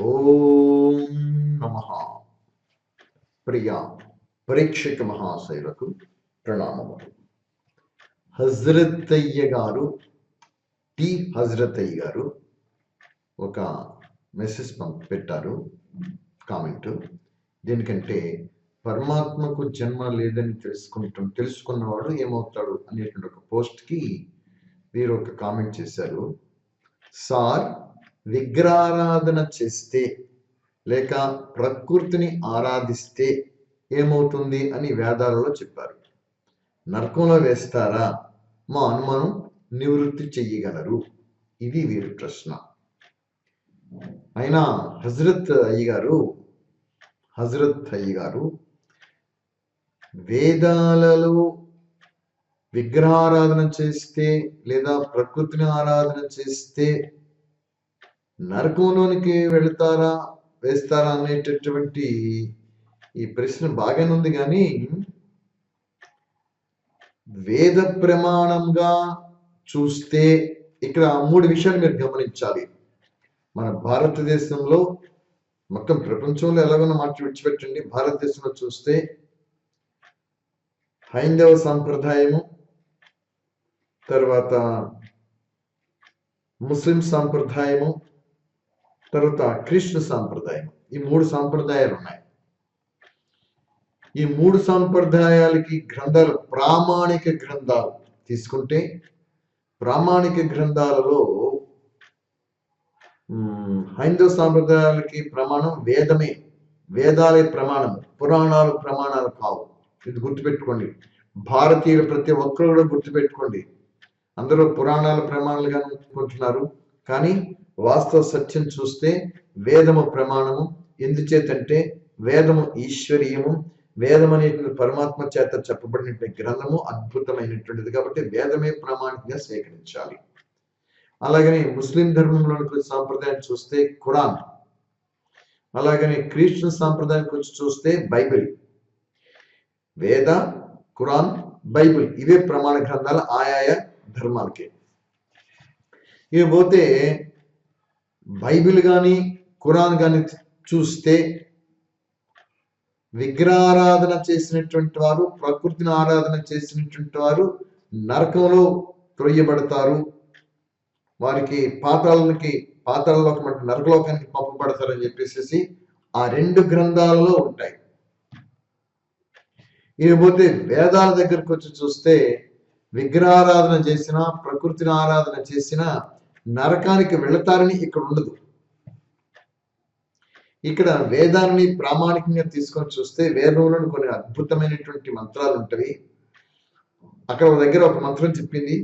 ఓం నమః. ప్రియ ప్రేక్షక మహాశైలకు ప్రణామములు. హజరత్ అయ్య గారు, టి హజరత్ అయ్య గారు ఒక మెసేజ్ పెట్టారు, కామెంట్. దేనికంటే పరమాత్మకు జన్మ లేదని తెలుసుకున్నవాడు ఏమవుతాడు అనేటువంటి ఒక పోస్ట్కి వీరు ఒక కామెంట్ చేశారు. సార్, విగ్రహారాధన చేస్తే లేక ప్రకృతిని ఆరాధిస్తే ఏమవుతుంది అని వేదాలలో చెప్పారు. నరకంలో వేస్తారా? మా అనుమానం నివృత్తి చెయ్యగలరు? ఇది వీరి ప్రశ్న. అయినా హజరత్ అయ్య గారు వేదాలలో విగ్రహారాధన చేస్తే లేదా ప్రకృతిని ఆరాధన చేస్తే నరకంలోనికి వేస్తారా అనేటటువంటి ఈ ప్రశ్న బాగానే ఉంది. కానీ వేద ప్రమాణంగా చూస్తే ఇక్కడ 3 విషయాలు మీరు గమనించాలి. మన భారతదేశంలో, మొత్తం ప్రపంచంలో ఎలాగోనో మాట విడిచిపెట్టండి, భారతదేశంలో చూస్తే హైందవ సాంప్రదాయము, తర్వాత ముస్లిం సాంప్రదాయము, తర్వాత క్రిస్టియన్ సాంప్రదాయం, ఈ 3 సాంప్రదాయాలు ఉన్నాయి. ఈ 3 సాంప్రదాయాలకి గ్రంథాలు, ప్రామాణిక గ్రంథాలు తీసుకుంటే, ప్రామాణిక గ్రంథాలలో హైందవ సాంప్రదాయాలకి ప్రమాణం వేదమే, వేదాలే ప్రమాణం, పురాణాలు ప్రమాణాలు కావు. ఇది గుర్తుపెట్టుకోండి. భారతీయులు ప్రతి ఒక్కరు కూడా గుర్తుపెట్టుకోండి. అందరూ పురాణాలు ప్రమాణాలుగా అనుకుంటున్నారు, కానీ వాస్తవ సత్యం చూస్తే వేదము ప్రమాణము. ఎందుచేతంటే వేదము ఈశ్వరీయము, వేదం అనేటువంటి పరమాత్మ చేత చెప్పబడినటువంటి గ్రంథము అద్భుతమైనటువంటిది, కాబట్టి వేదమే ప్రామాణికంగా స్వీకరించాలి. అలాగనే ముస్లిం ధర్మంలోని సాంప్రదాయాన్ని చూస్తే ఖురాన్, అలాగనే క్రిస్టియన్ సాంప్రదాయానికి వచ్చి చూస్తే బైబిల్. వేద, ఖురాన్, బైబిల్ ఇవే ప్రమాణ గ్రంథాలు ఆయా ధర్మాలకి. ఇకపోతే బైబిల్ కానీ ఖురాన్ కానీ చూస్తే విగ్రహారాధన చేసినటువంటి వారు, ప్రకృతిని ఆరాధన చేసినటువంటి వారు నరకంలో త్రొయ్యబడతారు. వారికి పాతాళలోకం అంటే నరకలోకానికి పంపబడతారని చెప్పేసి ఆ 2 గ్రంథాలలో ఉంటాయి. ఇకపోతే వేదాల దగ్గరకు వచ్చి చూస్తే విగ్రహారాధన చేసినా, ప్రకృతిని ఆరాధన చేసినా నరకానికి వెళతారని ఇక్కడ ఉండదు. ఇక్కడ వేదాన్ని ప్రామాణికంగా తీసుకొని చూస్తే వేదంలోని కొన్ని అద్భుతమైనటువంటి మంత్రాలు ఉంటాయి. అక్కడ ఒక దగ్గర ఒక మంత్రం చెప్పింది,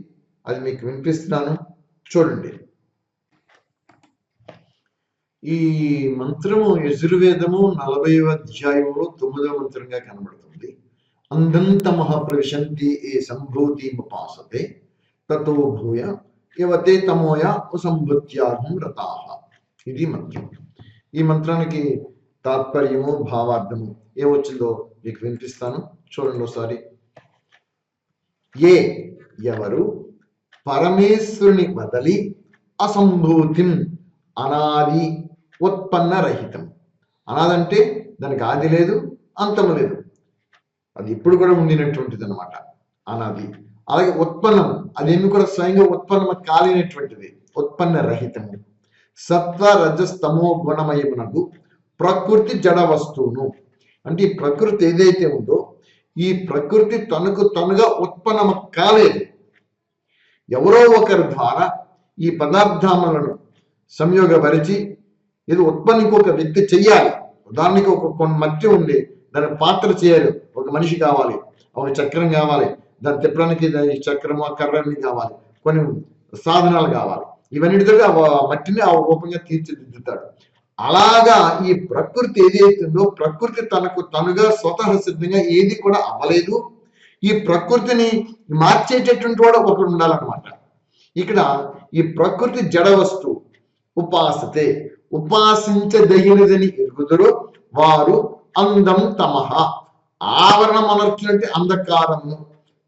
అది మీకు వినిపిస్తున్నాను, చూడండి. ఈ మంత్రము యజుర్వేదము 40వ అధ్యాయంలో 9వ మంత్రంగా కనబడుతుంది. అందంత మహాప్రవిశంతి ఏ సంభూతిముపాసతే తతో భూయ యవతే తమోయ ఉపసంభృత్యాహం రతాః. ఇది మంత్రం. ఈ మంత్రానికి తాత్పర్యము, భావార్థము ఏమొచ్చిందో మీకు వినిపిస్తాను, చూడండి ఒకసారి. ఎవరు పరమేశ్వరుని వదలి అసంభూతిం, అనాది ఉత్పన్న రహితం. అనాదంటే దానికి ఆది లేదు, అంతము లేదు, అది ఇప్పుడు కూడా ఉండినటువంటిది అనమాట, అనాది. అలాగే ఉత్పన్నం, అదేమి కూడా స్వయంగా ఉత్పన్నం కాలినటువంటిది, ఉత్పన్న రహితము. సత్వ రజస్తమో గుణమయమునకు ప్రకృతి జడ వస్తువును, అంటే ఈ ప్రకృతి ఏదైతే ఉందో ఈ ప్రకృతి తనగా ఉత్పన్నం కాలేదు. ఎవరో ఒకరి ద్వారా ఈ పదార్థాలను సంయోగపరిచి ఇది ఉత్పన్నికి ఒక వ్యక్తి చెయ్యాలి. ఉదాహరణకి ఒక మట్టి ఉంది, దాని పాత్ర చేయాలి, ఒక మనిషి కావాలి, ఒక చక్రం కావాలి, దాన్ని తిప్పడానికి చక్రము, కర్రని కావాలి, కొన్ని సాధనాలు కావాలి. ఇవన్నిటితో మట్టిని ఆ రూపంగా తీర్చిదిద్దుతాడు. అలాగా ఈ ప్రకృతి ఏదైతుందో ప్రకృతి తనుగా స్వతహ సిద్ధంగా ఏది కూడా అవ్వలేదు. ఈ ప్రకృతిని మార్చేటటువంటి వాడు ఒకడు ఉండాలన్నమాట. ఇక్కడ ఈ ప్రకృతి జడ వస్తువు. ఉపాసతే, ఉపాసించదగినదని ఎరుగుదురు వారు అందం తమహ, ఆవరణం అనర్చులంటే అంధకారము,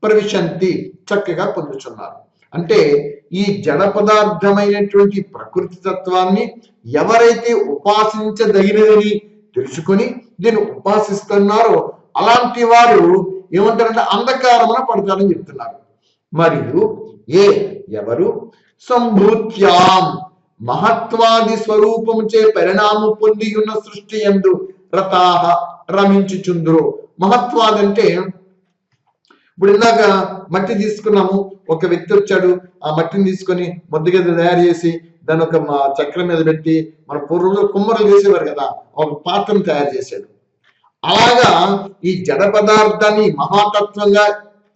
ప్రవిశంతి చక్కగా పొందుతున్నారు. అంటే ఈ జడ పదార్థమైనటువంటి ప్రకృతి తత్వాన్ని ఎవరైతే ఉపాసించదగినదని తెలుసుకొని దీన్ని ఉపాసిస్తున్నారో అలాంటి వారు ఏమంటారంటే అంధకారమున పడతారని చెప్తున్నారు. మరియు ఎవరు సంభూత్యాం మహత్వాది స్వరూపముచే పరిణామం పొంది ఉన్న సృష్టి యందు రతాహ రమించుచుందురు. మహత్వాది అంటే ఇప్పుడు ఇందాక మట్టి తీసుకున్నాము, ఒక వ్యక్తి వచ్చాడు, ఆ మట్టిని తీసుకొని ముద్దగది తయారు చేసి దాని ఒక చక్రం మీద పెట్టి మన పూర్వజులు కుమ్మరులు చేసేవారు కదా, ఒక పాత్రను తయారు చేశాడు. అలాగా ఈ జడ పదార్థాన్ని మహాతత్వంగా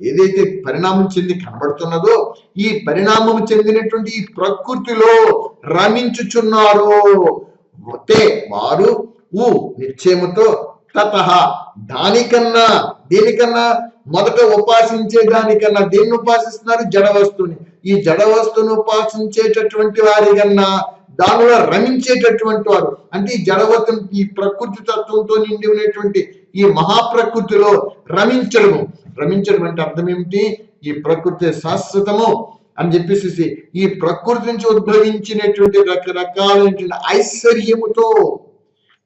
ఏదైతే పరిణామం చెంది కనబడుతున్నదో ఈ పరిణామం చెందినటువంటి ఈ ప్రకృతిలో రమించుచున్నారో వారు నిశ్చయముతో తత దానికన్నా దేనికన్నా మొదట ఉపాసించే దానికన్నా దేన్ని ఉపాసిస్తున్నారు? జడ వస్తువుని. ఈ జడ వస్తువును ఉపాసించేటటువంటి వారి కన్నా దానిలో రమించేటటువంటి వారు అంటే ఈ జడవత్వం ఈ ప్రకృతి తత్వంతో నిండి ఉన్నటువంటి ఈ మహాప్రకృతిలో రమించడము అంటే అర్థం ఏమిటి? ఈ ప్రకృతి శాశ్వతము అని చెప్పేసి ఈ ప్రకృతి నుంచి ఉద్భవించినటువంటి రకరకాలైనటువంటి ఐశ్వర్యముతో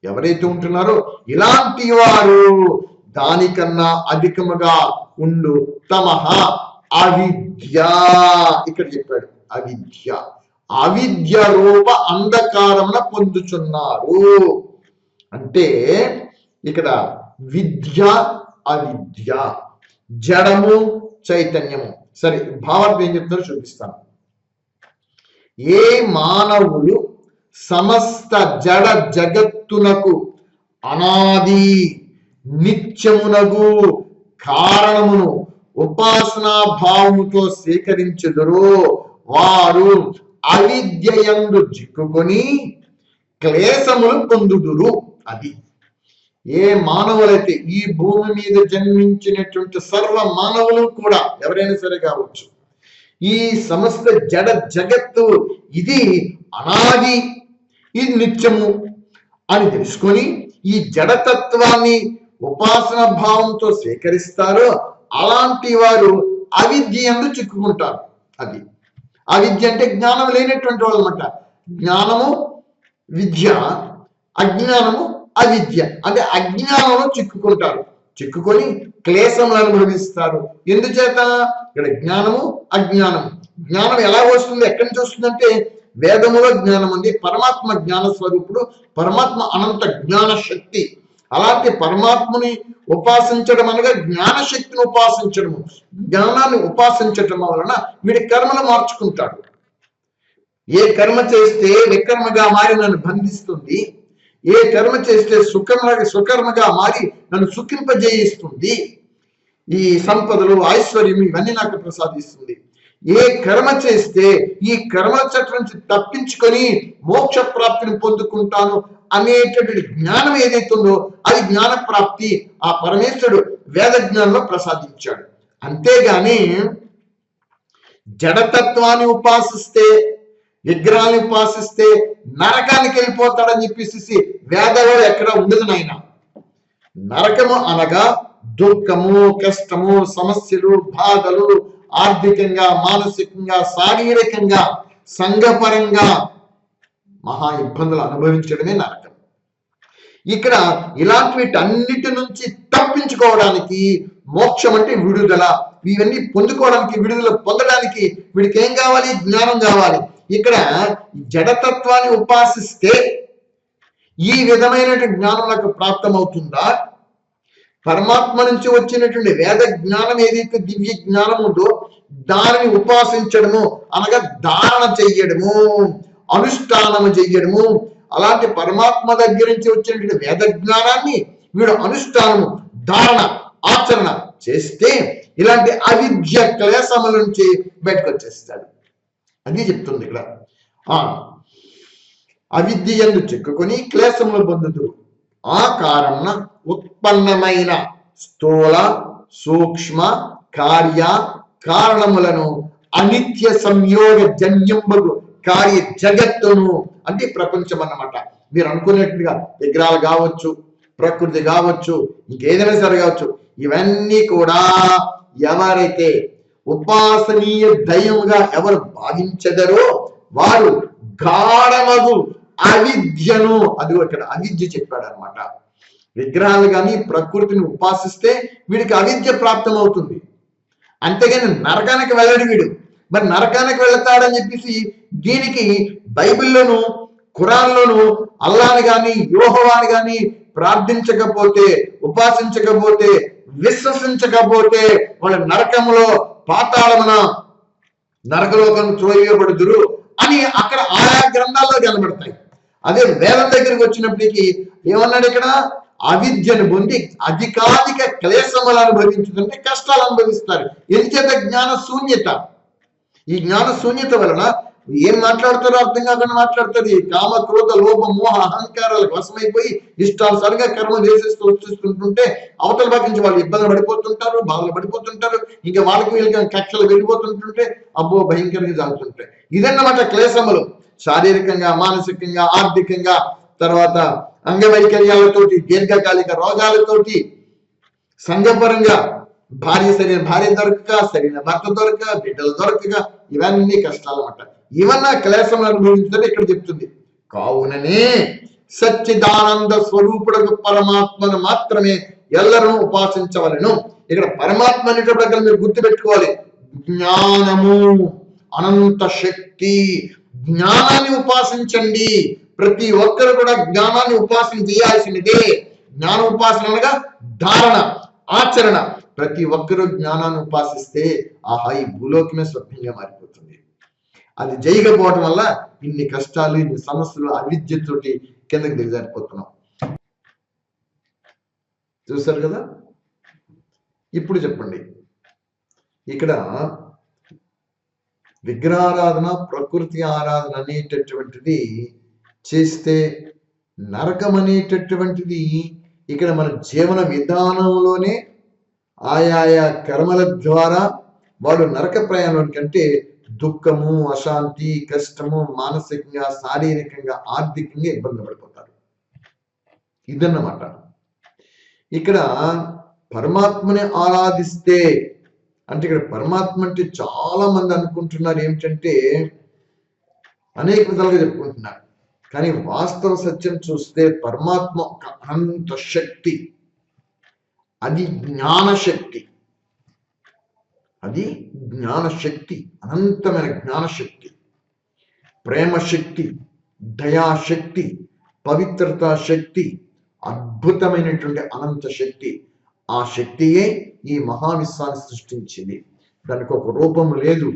ఎవరైతే ఉంటున్నారో ఇలాంటి వారు దానికన్నా అధికముగా ఉండు తమహ అవిద్య. ఇక్కడ చెప్పాడు అవిద్య రూప అంధకారమున పొందుచున్నారు. అంటే ఇక్కడ విద్య అవిద్య, జడము చైతన్యము. సరే, భావార్థం ఏం చెప్తారో చూపిస్తాను. ఏ మానవులు సమస్త జడ జగత్తునకు అనాది నిత్యమునగు కారణమును ఉపాసనా భావముతో స్వీకరించుదురో వారు అవిద్యయందు చిక్కుకొని క్లేశములు పొందుదురు. అది ఏ మానవులైతే ఈ భూమి మీద జన్మించినటువంటి సర్వ మానవులు కూడా ఎవరైనా సరే కావచ్చు, ఈ సమస్త జడ జగత్తు ఇది అనాది, ఇది నిత్యము అని తెలుసుకొని ఈ జడతత్వాన్ని ఉపాసన భావంతో స్వీకరిస్తారో అలాంటి వారు అవిద్యందు చిక్కుకుంటారు. అది అవిద్య అంటే జ్ఞానం లేనటువంటి వాళ్ళు అన్నమాట. జ్ఞానము విద్య, అజ్ఞానము అవిద్య. అంటే అజ్ఞానంలో చిక్కుకుంటారు, చిక్కుకొని క్లేశములు అనుభవిస్తారు. ఎందుచేత? ఇక్కడ జ్ఞానము అజ్ఞానము. జ్ఞానం ఎలా వస్తుంది, ఎక్కడి నుంచి వస్తుందంటే వేదములో జ్ఞానం ఉంది. పరమాత్మ జ్ఞాన స్వరూపుడు, పరమాత్మ అనంత జ్ఞాన శక్తి. అలాంటి పరమాత్మని ఉపాసించడం అనగా జ్ఞాన శక్తిని ఉపాసించడము. జ్ఞానాన్ని ఉపాసించటం వలన వీడి కర్మలు మార్చుకుంటాడు. ఏ కర్మ చేస్తే వికర్మగా మారి నన్ను బంధిస్తుంది, ఏ కర్మ చేస్తే సుకర్మగా మారి నన్ను సుఖింపజేయిస్తుంది, ఈ సంపదలు ఐశ్వర్యం ఇవన్నీ నాకు ప్రసాదిస్తుంది. ఏ కర్మ చేస్తే ఈ కర్మ చట్టం నుంచి తప్పించుకొని మోక్ష ప్రాప్తిని పొందుకుంటాను అనేటటువంటి జ్ఞానం ఏదైతే ఉందో అది జ్ఞాన ప్రాప్తి ఆ పరమేశ్వరుడు వేద జ్ఞానంలో ప్రసాదించాడు. అంతేగాని జడతత్వాన్ని ఉపాసిస్తే, విగ్రహాన్ని ఉపాసిస్తే నరకానికి వెళ్ళిపోతాడని చెప్పేసి వేదాలు ఎక్కడ ఉండదు నాయన. నరకము అనగా దుఃఖము, కష్టము, సమస్యలు, బాధలు, ఆర్థికంగా, మానసికంగా, శారీరకంగా, సంఘపరంగా మహా ఇబ్బందులు అనుభవించడమే నరకం. ఇక్కడ ఇలాంటి వీటన్నిటి నుంచి తప్పించుకోవడానికి మోక్షం అంటే విడుదల. ఇవన్నీ పొందుకోవడానికి, విడుదల పొందడానికి వీడికి ఏం కావాలి? జ్ఞానం కావాలి. ఇక్కడ జడతత్వాన్ని ఉపాసిస్తే ఈ విధమైనటువంటి జ్ఞానం నాకు ప్రాప్తమవుతుందా? పరమాత్మ నుంచి వచ్చినటువంటి వేద జ్ఞానం ఏదైతే దివ్య జ్ఞానం ఉందో దానిని ఉపాసించడము అనగా ధారణ చెయ్యడము, అనుష్ఠానము చెయ్యడము. అలాంటి పరమాత్మ దగ్గర నుంచి వచ్చినటువంటి వేద జ్ఞానాన్ని వీడు అనుష్ఠానము, ధారణ, ఆచరణ చేస్తే ఇలాంటి అవిద్య క్లేశముల నుంచి బయటకు వచ్చేస్తాడు. అది చెప్తుంది ఇక్కడ. అవిద్య యందు చిక్కుకొని క్లేశములు పొందుదురు. ఆ కారణ ఉత్పన్నమైన స్థూల సూక్ష్మ కార్య కారణములను అనిత్య సంయోగ జన్యంబగు కార్య జగత్తును అంటే ప్రపంచం అన్నమాట. మీరు అనుకున్నట్టుగా విగ్రహాలు కావచ్చు, ప్రకృతి కావచ్చు, ఇంకేదైనా సరే కావచ్చు, ఇవన్నీ కూడా ఎవరైతే ఉపాసనీయ దైవముగా ఎవరు భావించెదరో వారు గాఢమగు అవిద్యను, అది ఇక్కడ అవిద్య చెప్పాడు అనమాట. విగ్రహాలు కానీ ప్రకృతిని ఉపాసిస్తే వీడికి అవిద్య ప్రాప్తం అవుతుంది. అంతేగాని నరకానికి వెళ్ళడు వీడు. మరి నరకానికి వెళతాడని చెప్పేసి దీనికి బైబిల్లోను ఖురాన్లోను అల్లాని కానీ యెహోవాని కానీ ప్రార్థించకపోతే, ఉపాసించకపోతే, విశ్వసించకపోతే వాళ్ళ నరకములో పాతాళమున నరకలోకం త్రోయబడుదురు అని అక్కడ ఆయా గ్రంథాల్లో కనబడతాయి. అదే వేదం దగ్గరికి వచ్చినప్పటికీ ఏమన్నాడు ఇక్కడ? అవిద్యను పొంది అధికాధిక క్లేశములు అనుభవించుకుంటే కష్టాలు అనుభవిస్తారు. ఎందుచేత? జ్ఞాన శూన్యత. ఈ జ్ఞాన శూన్యత వలన ఏం మాట్లాడతారో అర్థం కాకుండా మాట్లాడుతుంది. కామ క్రోధ లోభ మోహ అహంకారాలకు వశమైపోయి ఇష్టానుసారంగా కర్మ చేసేస్తూ వచ్చేస్తుంటుంటే అవతల పక్క నుంచి వాళ్ళు ఇబ్బంది పడిపోతుంటారు, బాధలు పడిపోతుంటారు. ఇంకా వాళ్ళకి వీళ్ళకి కక్షలు వెళ్ళిపోతుంటుంటే అబ్బో భయంకరంగా జరుగుతుంటాయి. ఇదన్నమాట క్లేశములు. శారీరకంగా, మానసికంగా, ఆర్థికంగా, తర్వాత అంగవైకల్యాలతోటి, దీర్ఘకాలిక రోగాలతోటి, సంఘపరంగా సరైన భార్య దొరకక, సరైన భర్త దొరకక, బిడ్డలు దొరకక, ఇవన్నీ కష్టాలు అన్నమాట. ఇవన్నీ క్లేశం అనుభవించదని ఇక్కడ చెప్తుంది. కావుననే సచ్చిదానంద స్వరూపుడకు పరమాత్మను మాత్రమే ఎల్లరూ ఉపాసించవలను. ఇక్కడ పరమాత్మ అనేటప్పుడు మీరు గుర్తుపెట్టుకోవాలి, జ్ఞానము, అనంత శక్తి. జ్ఞానాన్ని ఉపాసించండి. ప్రతి ఒక్కరు కూడా జ్ఞానాన్ని ఉపాసన చేయాల్సినదే. జ్ఞాన ఉపాసన అనగా ధారణ, ఆచరణ. ప్రతి ఒక్కరూ జ్ఞానాన్ని ఉపాసిస్తే ఆహా ఈ భూలోకమే స్వప్నంగా మారిపోతుంది. అది చేయకపోవడం వల్ల ఇన్ని కష్టాలు, ఇన్ని సమస్యలు, అవిద్యతోటి కిందకి దిగజారిపోతున్నాం. చూసారు కదా? ఇప్పుడు చెప్పండి, ఇక్కడ విగ్రహారాధన, ప్రకృతి ఆరాధన అనేటటువంటిది చేస్తే నరకం అనేటటువంటిది ఇక్కడ మన జీవన విధానంలోనే ఆయా కర్మల ద్వారా వాడు నరక ప్రయాణం కంటే దుఃఖము, అశాంతి, కష్టము, మానసికంగా, శారీరకంగా, ఆర్థికంగా ఇబ్బంది పడిపోతారు. ఇదన్నమాట. ఇక్కడ పరమాత్మని ఆరాధిస్తే అంటే ఇక్కడ పరమాత్మ అంటే చాలా మంది అనుకుంటున్నారు ఏమిటంటే అనేక విధాలుగా చెప్పుకుంటున్నారు. కానీ వాస్తవ సత్యం చూస్తే పరమాత్మ ఒక అనంత శక్తి. అది జ్ఞానశక్తి. అది జ్ఞానశక్తి, అనంతమైన జ్ఞానశక్తి, ప్రేమశక్తి, దయాశక్తి, పవిత్రతా శక్తి, అద్భుతమైనటువంటి అనంత శక్తి. ఆ శక్తియే ఈ మహావిశ్వాన్ని సృష్టించింది. దానికి ఒక రూపం లేదు.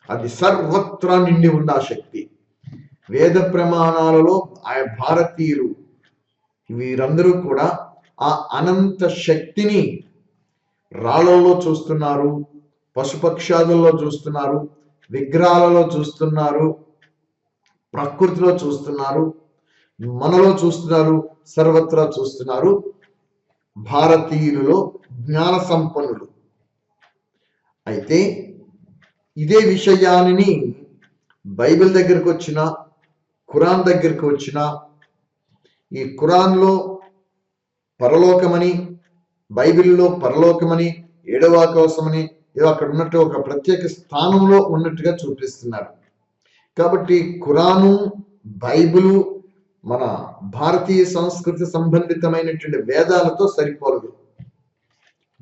అది సర్వత్రా నిండి ఉంది ఆ శక్తి. వేద ప్రమాణాలలో ఆ భారతీయులు వీరందరూ కూడా ఆ అనంత శక్తిని రాళ్ళలో చూస్తున్నారు, పశుపక్షాదుల్లో చూస్తున్నారు, విగ్రహాలలో చూస్తున్నారు, ప్రకృతిలో చూస్తున్నారు, మనలో చూస్తున్నారు, సర్వత్రా చూస్తున్నారు. భారతీయులలో జ్ఞాన సంపన్నులు. అయితే ఇదే విషయాన్ని బైబిల్ దగ్గరకు వచ్చిన, ఖురాన్ దగ్గరకు వచ్చిన, ఈ ఖురాన్లో పరలోకమని, బైబిల్లో పరలోకమని, ఏడవ ఆకాశమని అక్కడ ఉన్నట్టు ఒక ప్రత్యేక స్థానంలో ఉన్నట్టుగా చూపిస్తున్నారు. కాబట్టి ఖురాను, బైబిలు మన భారతీయ సంస్కృతి సంబంధితమైనటువంటి వేదాలతో సరిపోలదు.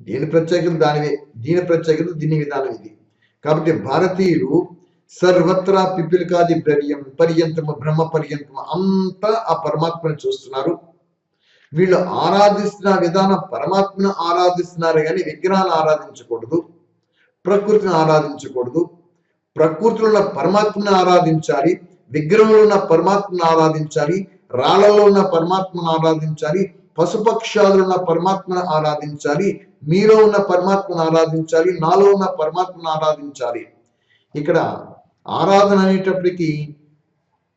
దీని ప్రత్యేకత దానివే, దీని ప్రత్యేకత దీని విధానం ఇది. కాబట్టి భారతీయులు సర్వత్రా పిపిలికాది పర్యంతము బ్రహ్మ పర్యంతము అంతా ఆ పరమాత్మను చూస్తున్నారు. వీళ్ళు ఆరాధిస్తున్న విధానం పరమాత్మను ఆరాధిస్తున్నారు కానీ విగ్రహాలు ఆరాధించకూడదు, ప్రకృతిని ఆరాధించకూడదు. ప్రకృతిలో ఉన్న పరమాత్మను ఆరాధించాలి, విగ్రహంలో ఉన్న పరమాత్మను ఆరాధించాలి, రాళ్లలో ఉన్న పరమాత్మను ఆరాధించాలి, పశుపక్షాలు ఉన్న పరమాత్మను ఆరాధించాలి, మీలో ఉన్న పరమాత్మను ఆరాధించాలి, నాలో ఉన్న పరమాత్మను ఆరాధించాలి. ఇక్కడ ఆరాధన అనేటప్పటికీ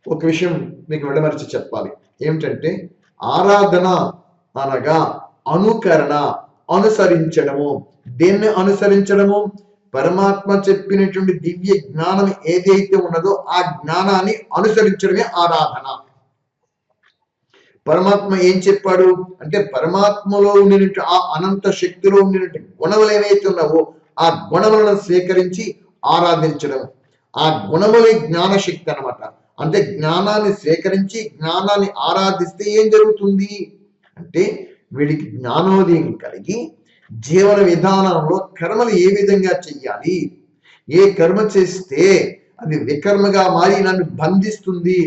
ఒక విషయం మీకు విడమరిచి చెప్పాలి. ఏమిటంటే ఆరాధన అనగా అనుకరణ, అనుసరించడము. దేన్ని అనుసరించడము? పరమాత్మ చెప్పినటువంటి దివ్య జ్ఞానం ఏదైతే ఉన్నదో ఆ జ్ఞానాన్ని అనుసరించడమే ఆరాధన. పరమాత్మ ఏం చెప్పాడు అంటే పరమాత్మలో ఉండినట్టు ఆ అనంత శక్తిలో ఉండినట్టు గుణములు ఏవైతే ఉన్నావో ఆ గుణములను స్వీకరించి ఆరాధించడం. ఆ గుణములే జ్ఞానశక్తి అన్నమాట. అంటే జ్ఞానాన్ని స్వీకరించి జ్ఞానాన్ని ఆరాధిస్తే ఏం జరుగుతుంది అంటే వీడికి జ్ఞానోదయం కలిగి జీవన విధానంలో కర్మలు ఏ విధంగా చెయ్యాలి, ఏ కర్మ చేస్తే అది వికర్మగా మారి నన్ను బంధిస్తుంది,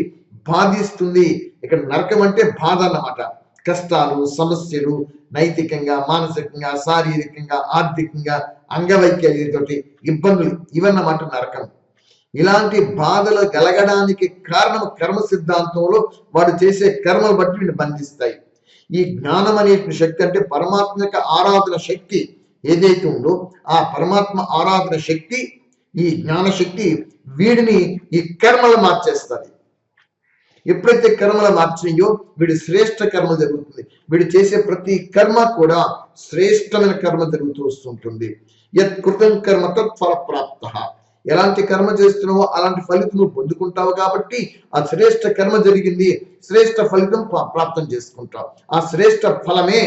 బాధిస్తుంది. ఇక్కడ నరకం అంటే బాధ అన్నమాట. కష్టాలు, సమస్యలు, నైతికంగా, మానసికంగా, శారీరకంగా, ఆర్థికంగా, అంగవైకల్యంతోటి ఇబ్బందులు, ఇవన్నమాట నరకం. ఇలాంటి బాధలు కలగడానికి కారణం కర్మ సిద్ధాంతంలో వాడు చేసే కర్మలు బట్టి వీడిని బంధిస్తాయి. ఈ జ్ఞానం అనే శక్తి అంటే పరమాత్మ యొక్క ఆరాధన శక్తి ఏదైతే ఉందో ఆ పరమాత్మ ఆరాధన శక్తి, ఈ జ్ఞాన శక్తి వీడిని ఈ కర్మలు మార్చేస్తుంది. ఎప్పుడైతే కర్మలు మార్చినాయో వీడి శ్రేష్ఠ కర్మ జరుగుతుంది. వీడు చేసే ప్రతి కర్మ కూడా శ్రేష్టమైన కర్మ జరుగుతూ వస్తుంటుంది. యత్ కృతం కర్మ తత్ఫల ప్రాప్త. ఎలాంటి కర్మ చేస్తున్నావో అలాంటి ఫలితం నువ్వు పొందుకుంటావు కాబట్టి ఆ శ్రేష్ఠ కర్మ జరిగింది, శ్రేష్ఠ ఫలితం ప్రాప్తం చేసుకుంటావు. ఆ శ్రేష్ఠ ఫలమే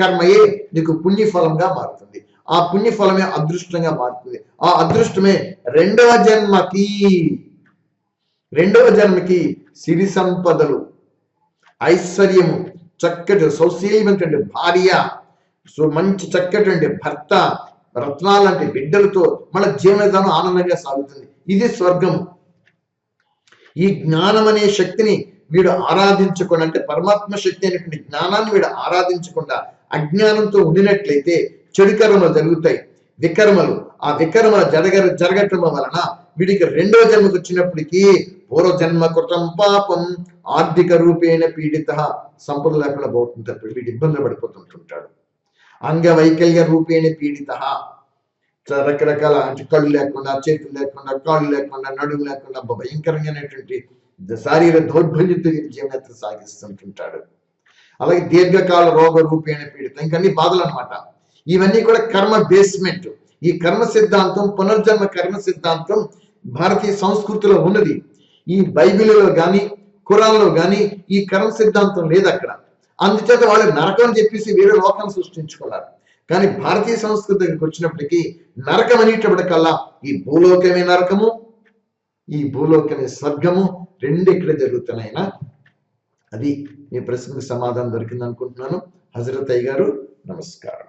కర్మయే నీకు పుణ్యఫలంగా మారుతుంది. ఆ పుణ్యఫలమే అదృష్టంగా మారుతుంది. ఆ అదృష్టమే రెండవ జన్మకి సిరి సంపదలు, ఐశ్వర్యము, చక్కటి సౌశీల్యమైనటువంటి భార్య, మంచి చక్కటి భర్త, రత్నాలంటి బిడ్డలతో మన జీవన విధానం ఆనందంగా సాగుతుంది. ఇది స్వర్గం. ఈ జ్ఞానం అనే శక్తిని వీడు ఆరాధించకుండా, అంటే పరమాత్మ శక్తి అనేటువంటి జ్ఞానాన్ని వీడు ఆరాధించకుండా అజ్ఞానంతో ఉండినట్లయితే చెడు కర్మలు జరుగుతాయి, వికర్మలు. ఆ వికర్మలు జరగటం వలన వీడికి రెండవ జన్మకు వచ్చినప్పటికీ పూర్వజన్మ కృతం పాపం ఆర్థిక రూపేణ పీడిత, సంపద లేకుండా పోతుంటాడు, వీడు ఇబ్బందులు పడిపోతుంటుంటాడు. అంగవైకల్య రూపేణ పీడిత, రకరకాల కళ్ళు లేకుండా, చేతులు లేకుండా, కాళ్ళు లేకుండా, నడుము లేకుండా భయంకరంగానేటువంటి శారీర దౌర్బల్యంతో జీవనయాత్ర సాగిస్తుంటుంటాడు. అలాగే దీర్ఘకాల రోగ రూపేణ పీడిత, ఇంకన్నీ బాధలు అనమాట. ఇవన్నీ కూడా కర్మ బేస్మెంట్. ఈ కర్మ సిద్ధాంతం, పునర్జన్మ కర్మ సిద్ధాంతం భారతీయ సంస్కృతిలో ఉన్నది. ఈ బైబిల్లో కానీ ఖురాన్లో కానీ ఈ కర్మ సిద్ధాంతం లేదు అక్కడ. అందుచేత వాళ్ళు నరకం అని చెప్పేసి వేరే లోకాన్ని సృష్టించుకున్నారు. కానీ భారతీయ సంస్కృతి దగ్గరికి వచ్చినప్పటికీ నరకం అనేటప్పటికల్లా ఈ భూలోకమే నరకము, ఈ భూలోకమే స్వర్గము, రెండు ఇక్కడ జరుగుతున్నాయినా. అది మీ ప్రశ్నకు సమాధానం దొరికింది అనుకుంటున్నాను. హజరత్ అయ్య గారు, నమస్కారం.